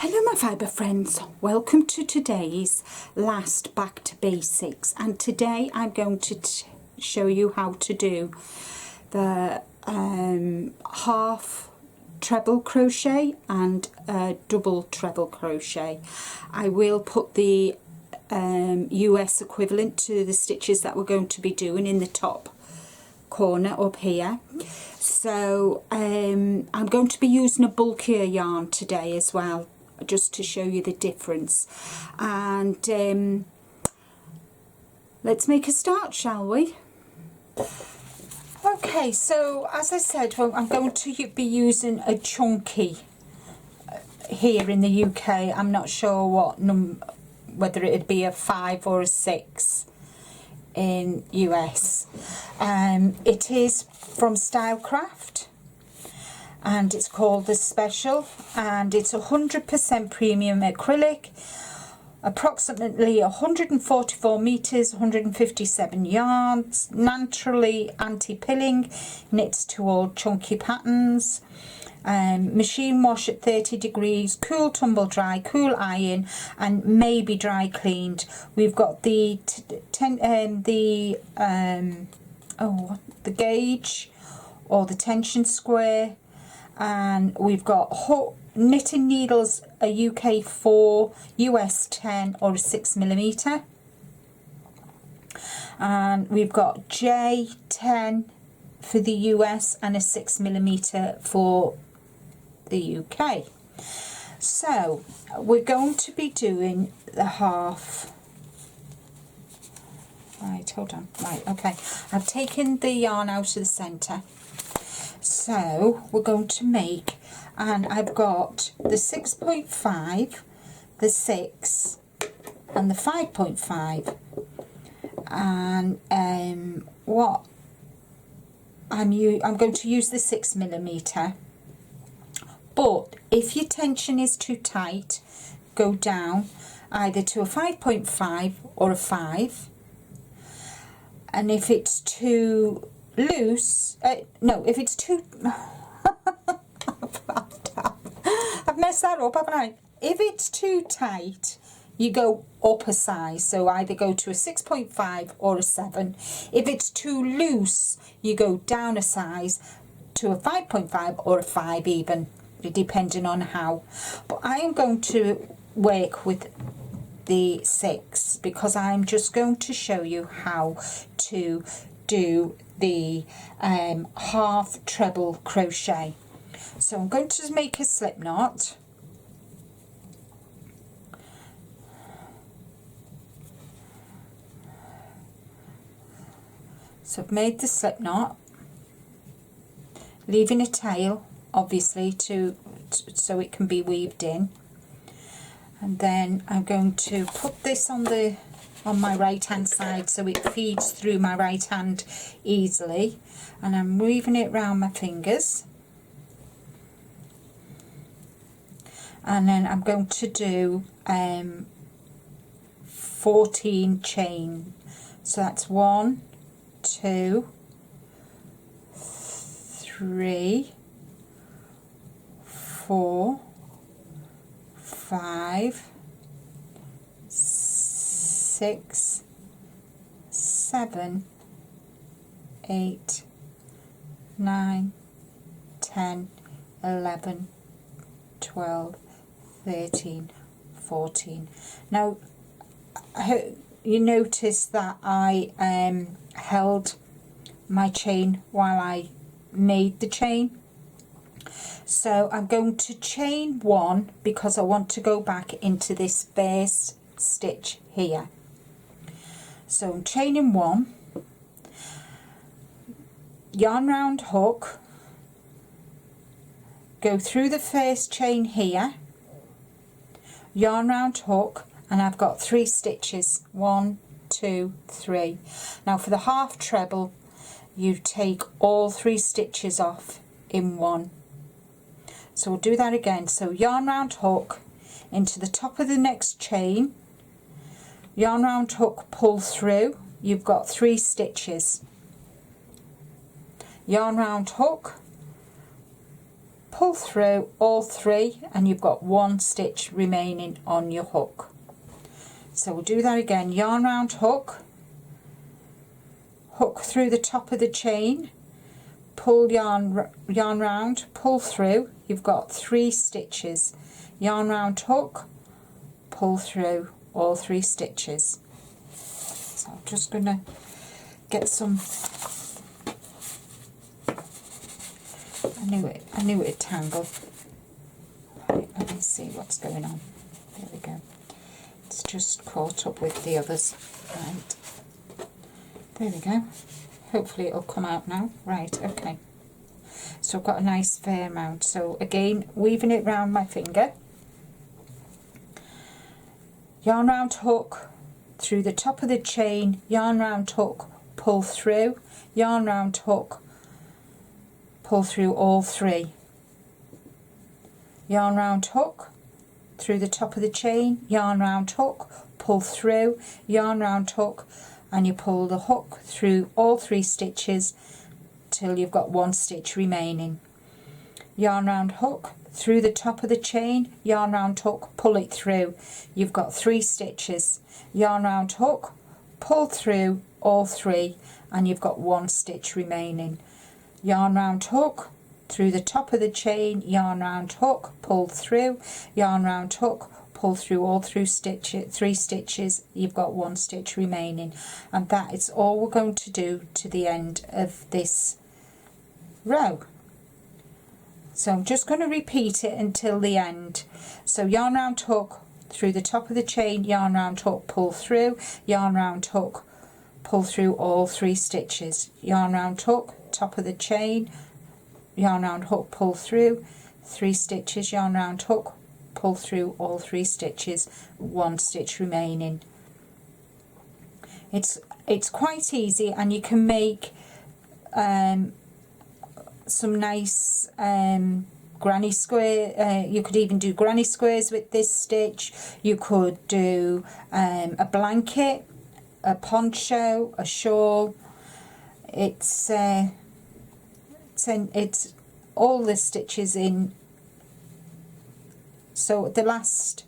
Hello my fibre friends, welcome to today's last back to basics, and today I'm going to show you how to do the half treble crochet and double treble crochet. I will put the US equivalent to the stitches that we're going to be doing in the top corner up here. So I'm going to be using a bulkier yarn today as well, just to show you the difference. And let's make a start, shall we? Okay, so as I said, well, I'm going to be using a chunky here in the UK. I'm not sure what whether it'd be a 5 or a 6 in US. It is from Stylecraft, and it's called the Special, and it's 100% premium acrylic, approximately 144 meters, 157 yards, naturally anti-pilling, knits to all chunky patterns, machine wash at 30 degrees, cool tumble dry, cool iron, and maybe dry cleaned. We've got the gauge or the tension square, and we've got knitting needles, a UK 4, US 10 or a 6mm, and we've got J10 for the US and a 6mm for the UK. So we're going to be doing the half. Right, hold on. Right, okay. I've taken the yarn out of the centre. So we're going to make, and I've got the 6.5, the 6 and the 5.5, and what I'm going to use the 6mm, but if your tension is too tight, go down either to a 5.5 or a 5, and if it's too loose, if it's too I've messed that up, haven't I? If it's too tight, you go up a size, so either go to a 6.5 or a 7. If it's too loose, you go down a size to a 5.5 or a 5 even, depending on how. But I am going to work with the 6 because I'm just going to show you how to do the half treble crochet. So I'm going to make a slip knot. So I've made the slip knot, leaving a tail obviously so it can be weaved in, and then I'm going to put this on my right hand side so it feeds through my right hand easily, and I'm weaving it around my fingers, and then I'm going to do 14 chain. So that's 1, 2, 3, 4, 5, 6, 7, 8, 9, 10, 11, 12, 13, 14. Now you notice that I held my chain while I made the chain. So I'm going to chain 1 because I want to go back into this first stitch here. So I'm chaining 1, yarn round hook, go through the first chain here, yarn round hook, and I've got 3 stitches, 1, 2, 3. Now for the half treble, you take all 3 stitches off in one. So we'll do that again. So yarn round hook into the top of the next chain, yarn round hook, pull through, you've got 3 stitches, yarn round hook, pull through all 3 and you've got 1 stitch remaining on your hook. So we'll do that again. Yarn round hook, hook through the top of the chain, pull yarn round, pull through, you've got 3 stitches, yarn round hook, pull through all 3 stitches. So I'm just going to get some, I knew it'd tangle. Right, let me see what's going on. There we go. It's just caught up with the others. Right, there we go. Hopefully it'll come out now. Right, okay. So I've got a nice fair amount. So again, weaving it round my finger. Yarn round hook, through the top of the chain, yarn round hook, pull through, yarn round hook, pull through all 3. Yarn round hook, through the top of the chain, yarn round hook, pull through, yarn round hook, and you pull the hook through all 3 stitches till you've got 1 stitch remaining. Yarn round hook, through the top of the chain, yarn round hook, pull it through, you've got 3 stitches, yarn round hook, pull through all 3 and you've got 1 stitch remaining. Yarn round hook, through the top of the chain, yarn round hook, pull through, yarn round hook, pull through all 3 stitches, you've got 1 stitch remaining, and that is all we're going to do to the end of this row. So I'm just going to repeat it until the end. So yarn round hook, through the top of the chain, yarn round hook, pull through, yarn round hook, pull through all 3 stitches, yarn round hook, top of the chain, yarn round hook, pull through 3 stitches, yarn round hook, pull through all 3 stitches, 1 stitch remaining. It's quite easy, and you can make some nice granny square. You could even do granny squares with this stitch. You could do a blanket, a poncho, a shawl. It's all the stitches in. So the last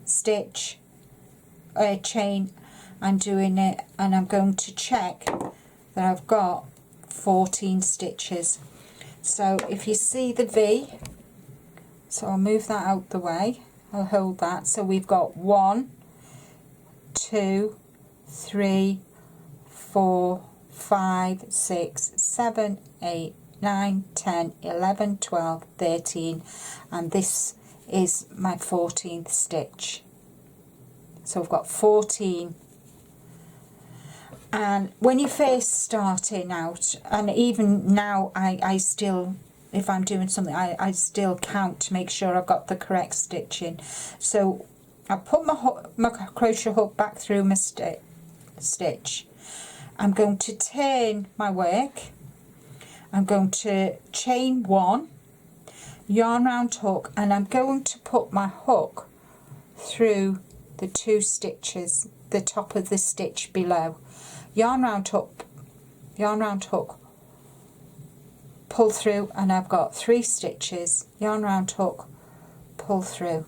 stitch chain, I'm doing it, and I'm going to check that I've got 14 stitches. So if you see the V, so I'll move that out the way, I'll hold that. So we've got 1, 2, 3, 4, 5, 6, 7, 8, 9, 10, 11, 12, 13, and this is my 14th stitch. So I've got 14. And when you're first starting out, and even now I still, if I'm doing something, I still count to make sure I've got the correct stitching. So I put my crochet hook back through my stitch. I'm going to turn my work. I'm going to chain 1, yarn round hook, and I'm going to put my hook through the 2 stitches, the top of the stitch below. Yarn round hook, pull through, and I've got 3 stitches, yarn round hook, pull through.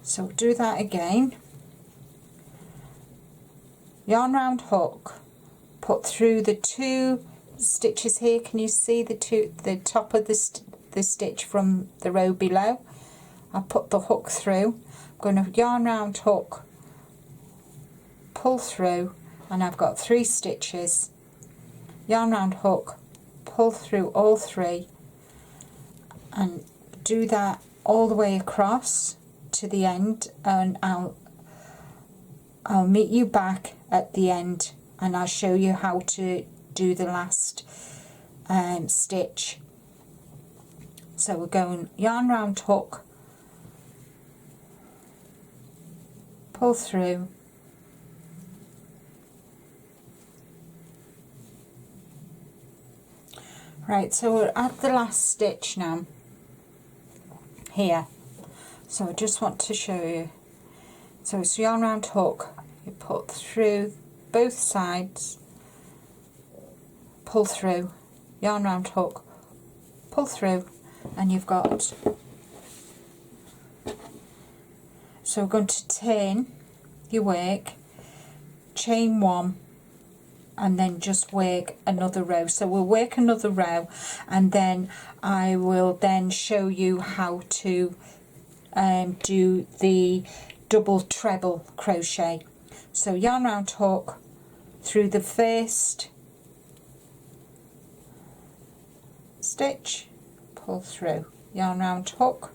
So do that again. Yarn round hook, put through the 2 stitches here. Can you see the top of the stitch from the row below? I put the hook through. I'm going to yarn round hook, pull through, and I've got 3 stitches, yarn round hook, pull through all 3, and do that all the way across to the end, and I'll meet you back at the end, and I'll show you how to do the last stitch. So we're going yarn round hook, pull through, right, so we're at the last stitch now here. So I just want to show you. So it's yarn round hook, you put through both sides, pull through, yarn round hook, pull through, and you've got, so we're going to turn your work, chain 1, and then just work another row. So we'll work another row, and then I will then show you how to do the double treble crochet. So yarn round hook through the first stitch, pull through, yarn round hook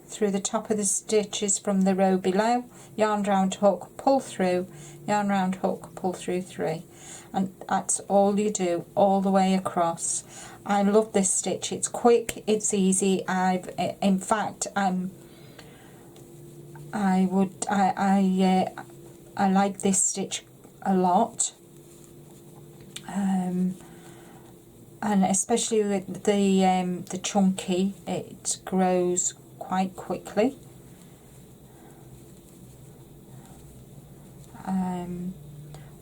through the top of the stitches from the row below, yarn round hook, pull through, yarn round hook, pull through 3, and that's all you do all the way across. I love this stitch, it's quick, it's easy. In fact, I like this stitch a lot, and especially with the chunky, it grows quite quickly.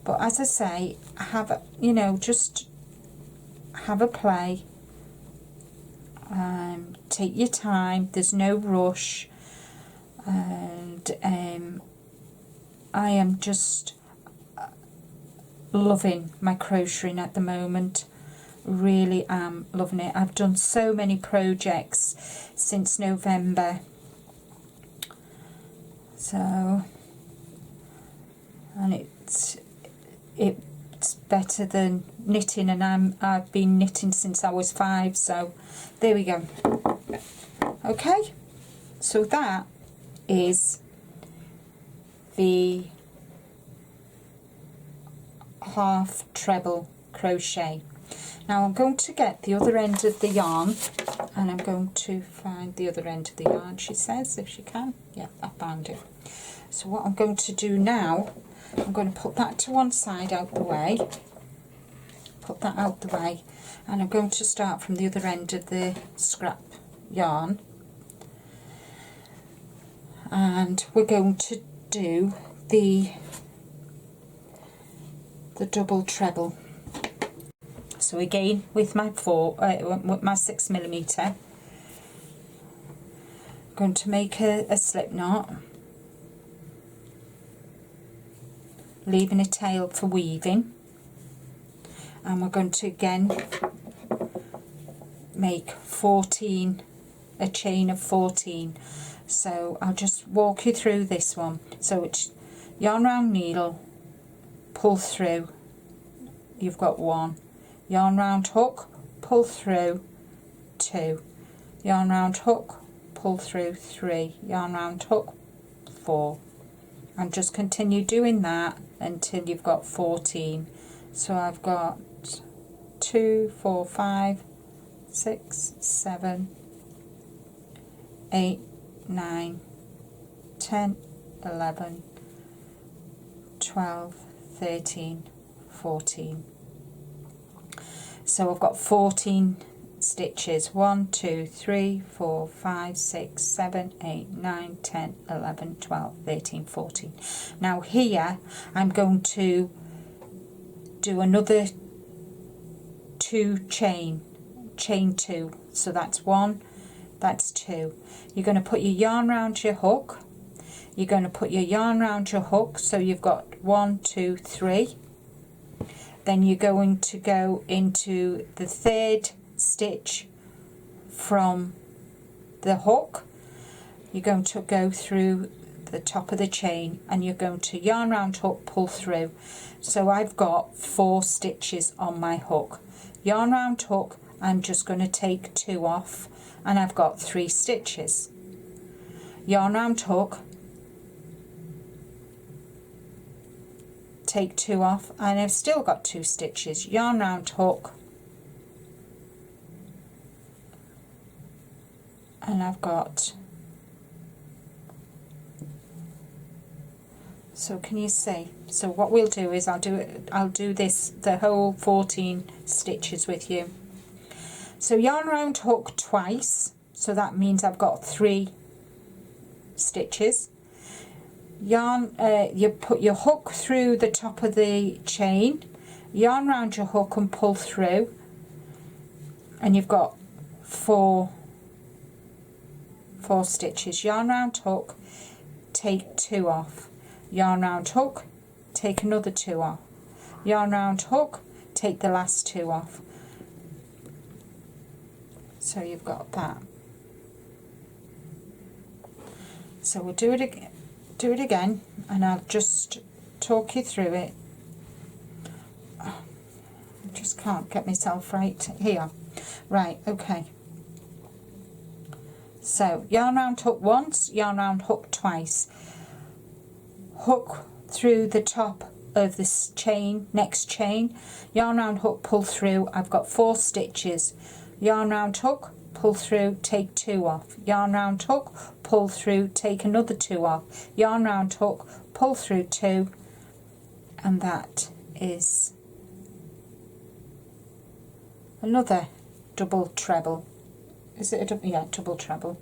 But as I say, just have a play, take your time, there's no rush, and I am just loving my crocheting at the moment. Really am loving it. I've done so many projects since November, so, and it's better than knitting, and I've been knitting since I was 5, so there we go. Okay, so that is the half treble crochet. Now I'm going to get the other end of the yarn, and I'm going to find the other end of the yarn, she says, if she can. Yeah, I found it. So what I'm going to do now, I'm going to put that to one side out the way, put that out the way, and I'm going to start from the other end of the scrap yarn, and we're going to do the double treble. So again, with my 6mm, I'm going to make a slip knot, leaving a tail for weaving, and we're going to again make 14, a chain of 14. So I'll just walk you through this one. So it's yarn round needle, pull through, you've got 1, yarn round hook, pull through 2, yarn round hook, pull through 3, yarn round hook 4, and just continue doing that until you've got 14. So I've got 2, 4, 5, 6, 7, 8, 9, 10, 11, 12, 13, 14. So I've got 14 stitches. 1, 2, 3, 4, 5, 6, 7, 8, 9, 10, 11, 12, 13, 14. Now here I'm going to do another 2 chain 2. So that's 1, that's 2. You're going to put your yarn round your hook. You're going to put your yarn round your hook, so you've got 1, 2, 3. Then you're going to go into the 3rd stitch from the hook. You're going to go through the top of the chain, and you're going to yarn round hook, pull through. So I've got 4 stitches on my hook. Yarn round hook, I'm just going to take 2 off, and I've got 3 stitches. Yarn round hook, take 2 off, and I've still got 2 stitches. Yarn round hook, and I've got, so can you see? So what we'll do is I'll do this, the whole 14 stitches with you. So yarn round hook twice, so that means I've got 3 stitches. You put your hook through the top of the chain, yarn round your hook and pull through, and you've got four stitches. Yarn round, hook, take 2 off, yarn round, hook, take another 2 off, yarn round, hook, take the last 2 off. So you've got that. So we'll do it again, and I'll just talk you through it. I just can't get myself right here. Right, okay. So yarn round, hook once, yarn round, hook twice, hook through the top of this chain, next chain, yarn round, hook, pull through. I've got 4 stitches, yarn round, hook, pull through, take 2 off, yarn round, hook, pull through, take another 2 off, yarn round, hook, pull through 2, and that is another double treble. Is it a double? Yeah, double treble.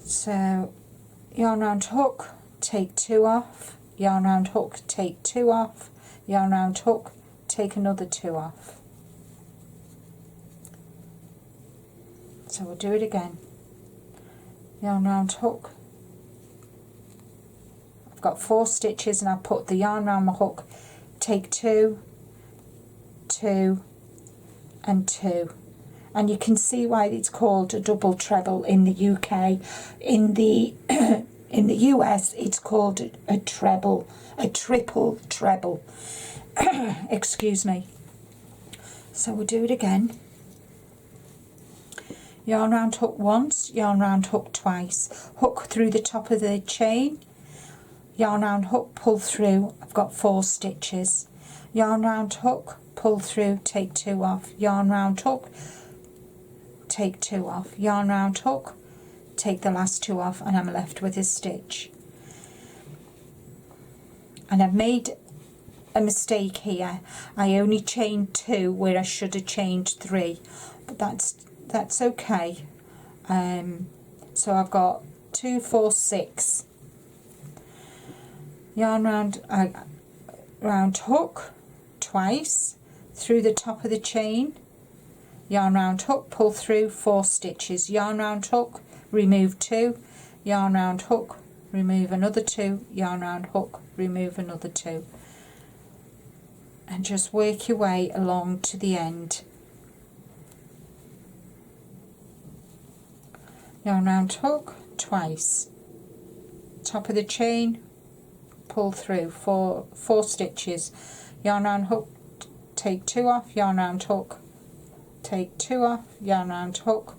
So yarn round, hook, take 2 off, yarn round, hook, take 2 off, yarn round, hook, take another 2 off. So we'll do it again. Yarn round, hook. I've got 4 stitches, and I put the yarn round my hook, take 2, 2 and 2. And you can see why it's called a double treble in the UK. In the in the US it's called a treble, a triple treble. Excuse me. So we'll do it again. Yarn round, hook once, yarn round, hook twice, hook through the top of the chain, yarn round, hook, pull through. I've got 4 stitches, yarn round, hook, pull through, take 2 off, yarn round, hook, take 2 off, yarn round, hook, take the last 2 off, and I'm left with a stitch. And I've made a mistake here. I only chained 2 where I should have chained 3, but that's okay. So I've got 2, 4, 6. Yarn round, hook twice through the top of the chain, yarn round, hook, pull through, 4 stitches, yarn round, hook, remove 2, yarn round, hook, remove another 2, yarn round, hook, remove another 2, and just work your way along to the end. Yarn round, hook twice, top of the chain, pull through, 4 stitches, yarn round, hook, take 2 off, yarn round, hook, take 2 off, yarn round, hook,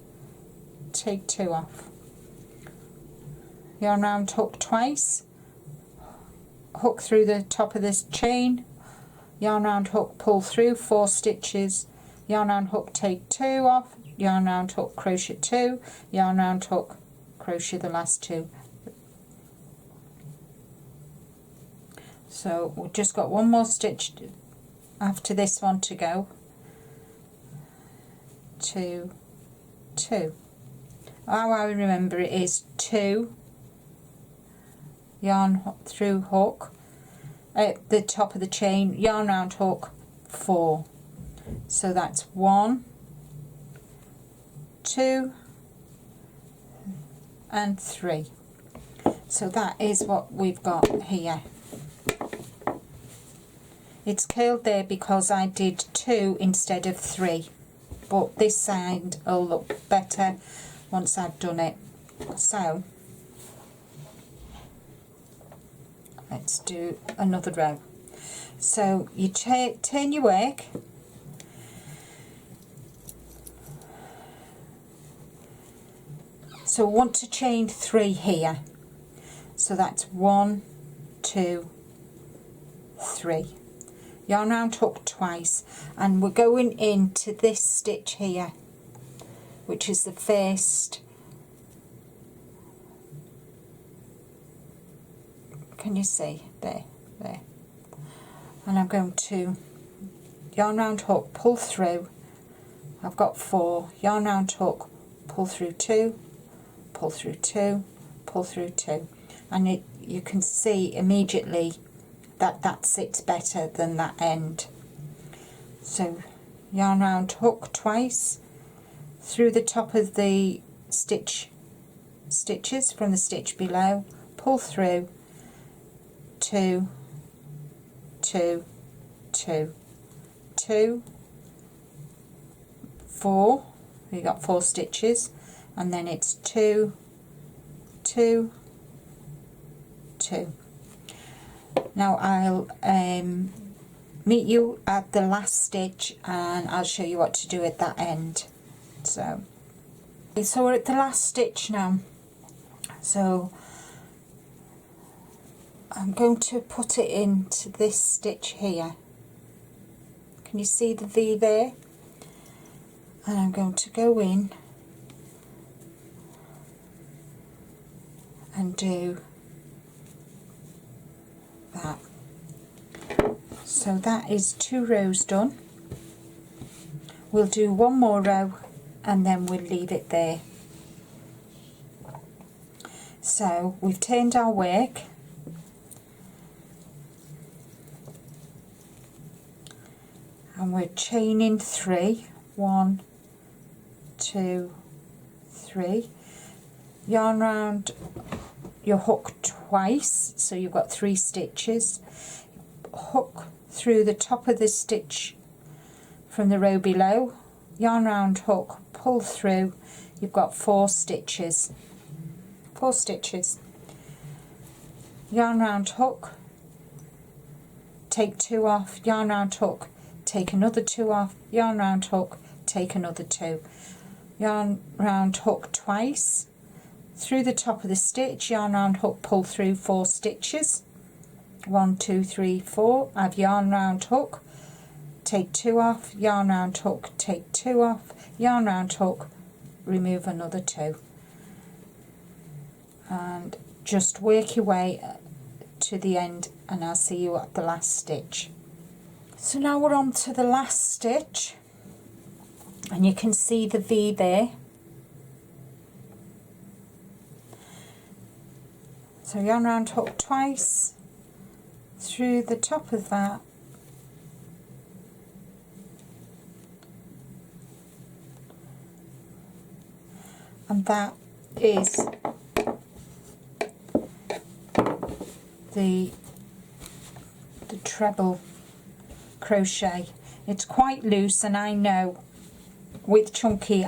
take 2 off, yarn round, hook twice, hook through the top of this chain, yarn round, hook, pull through, 4 stitches, yarn round, hook, take 2 off, yarn round, hook, crochet 2, yarn round, hook, crochet the last 2. So we've just got 1 more stitch after this one to go. 2, 2. How I remember it is 2 yarn through hook at the top of the chain, yarn round, hook, 4. So that's 1, 2 and 3. So that is what we've got here. It's curled there because I did 2 instead of 3, but this side will look better once I've done it. So let's do another row. So you turn your work, so we want to chain 3 here, so that's 1, 2, 3. Yarn round, hook twice, and we're going into this stitch here, which is the first. Can you see? There. And I'm going to yarn round, hook, pull through. I've got 4, yarn round, hook, pull through 2, pull through 2, pull through 2, and you can see immediately that sits better than that end. So yarn round, hook twice through the top of the stitches from the stitch below, pull through, 2, 2, 2, 2, 4, you got 4 stitches, and then it's 2, 2, 2. Now I'll meet you at the last stitch and I'll show you what to do at that end. So we're at the last stitch now, so I'm going to put it into this stitch here. Can you see the V there? And I'm going to go in and do that. So that is 2 rows done. We'll do 1 more row and then we'll leave it there. So we've turned our work, and we're chaining 3, 1, 2, 3, yarn round your hook twice, so you've got 3 stitches, hook through the top of the stitch from the row below, yarn round, hook, pull through, you've got 4 stitches, 4 stitches, yarn round, hook, take 2 off, yarn round, hook, take another 2 off, yarn round, hook, take another 2, yarn round, hook twice through the top of the stitch, yarn round, hook, pull through, 4 stitches, 1, 2, 3, 4, I've yarn round, hook, take 2 off, yarn round, hook, take 2 off, yarn round, hook, remove another 2, and just work your way to the end and I'll see you at the last stitch. So now we're on to the last stitch, and you can see the V there. So yarn round, hook twice through the top of that, and that is the treble crochet. It's quite loose, and I know with Chunky,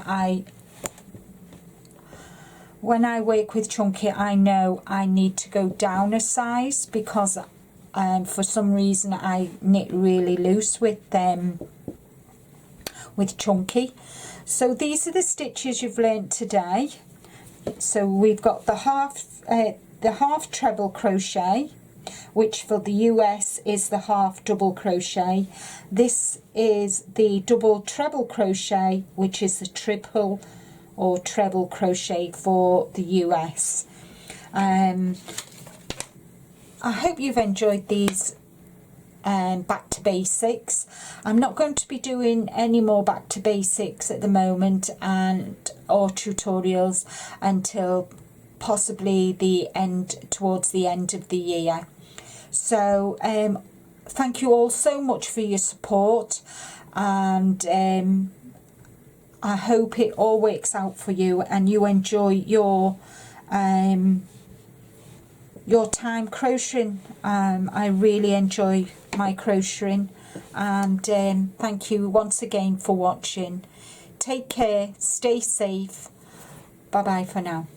when I work with Chunky, I know I need to go down a size because for some reason I knit really loose with Chunky. So these are the stitches you've learnt today. So we've got the half treble crochet, which for the US is the half double crochet. This is the double treble crochet, which is the triple or treble crochet for the US. I hope you've enjoyed these back to basics. I'm not going to be doing any more back to basics at the moment or tutorials until possibly towards the end of the year. So thank you all so much for your support, and I hope it all works out for you and you enjoy your time crocheting. I really enjoy my crocheting, and thank you once again for watching. Take care, stay safe, bye bye for now.